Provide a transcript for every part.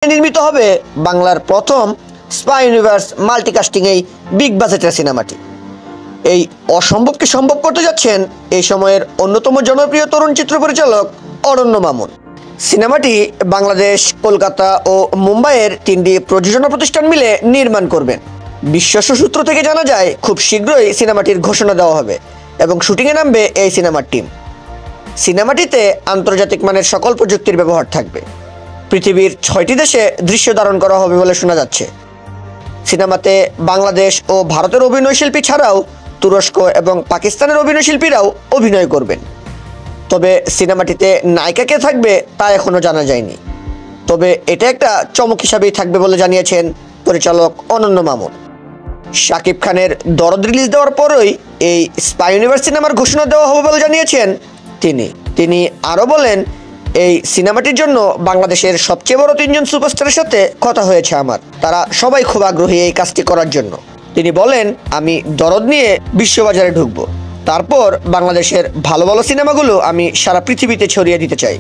নির্মিত হবে বাংলার প্রথম স্পাই ইউনিভার্স মাল্টিকাস্টিং এই বিগ বাজেটের সিনেমাটি। এই অসম্ভবকে সম্ভব করতে যাচ্ছেন এই সময়ের অন্যতম জনপ্রিয় তরুণ চিত্র পরিচালক অরণ্য মামুন। সিনেমাটি বাংলাদেশ, কলকাতা ও মুম্বাইয়ের 3টি প্রযোজনা প্রতিষ্ঠান মিলে নির্মাণ করবেন। বিশ্বস্ত সূত্র থেকে জানা যায় খুব শীঘ্রই সিনেমাটির ঘোষণা দেওয়া হবে এবং শুটিংয়ে নামবে এই সিনেমার টিম। সিনেমাটিতে আন্তর্জাতিক মানের সকল প্রযুক্তির ব্যবহার থাকবে। পৃথিবীর 6টি দেশে দৃশ্য ধারণ করা হবে বলে শোনা যাচ্ছে। সিনেমাতে বাংলাদেশ ও ভারতের অভিনয়শিল্পী ছাড়াও তুরস্ক এবং পাকিস্তানের অভিনয়শিল্পীরাও অভিনয় করবেন। তবে সিনেমাটিতে নায়িকা কে থাকবে তা এখনও জানা যায়নি। তবে এটা একটা চমক হিসাবেই থাকবে বলে জানিয়েছেন পরিচালক অরণ্য মামুন। শাকিব খানের দরদ রিলিজ দেওয়ার পরই এই স্পাই ইউনিভার্স সিনেমার ঘোষণা দেওয়া হবে বলে জানিয়েছেন তিনি আরও বলেন, এই সিনেমাটির জন্য বাংলাদেশের সবচেয়ে বড় 3জন সুপারস্টারের সাথে কথা হয়েছে আমার। তারা সবাই খুব আগ্রহী এই কাজটি করার জন্য। তিনি বলেন, আমি দরদ নিয়ে বিশ্ববাজারে ঢুকব, তারপর বাংলাদেশের ভালো ভালো সিনেমাগুলো আমি সারা পৃথিবীতে ছড়িয়ে দিতে চাই।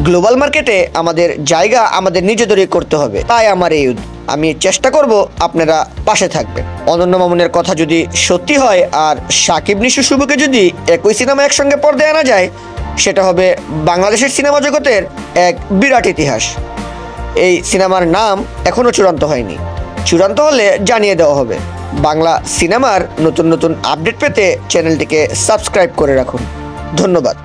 গ্লোবাল মার্কেটে আমাদের জায়গা আমাদের নিজেদেরই করতে হবে, তাই আমার এই আমি চেষ্টা করব, আপনারা পাশে থাকবেন। অরণ্য মামুনের কথা যদি সত্যি হয় আর সাকিব নিশু শুভকে যদি একই সিনেমা একসঙ্গে পর্দায় আনা যায়, সেটা হবে বাংলাদেশের সিনেমা জগতের এক বিরাট ইতিহাস। এই সিনেমার নাম এখনও চূড়ান্ত হয়নি, চূড়ান্ত হলে জানিয়ে দেওয়া হবে। বাংলা সিনেমার নতুন নতুন আপডেট পেতে চ্যানেলটিকে সাবস্ক্রাইব করে রাখুন। ধন্যবাদ।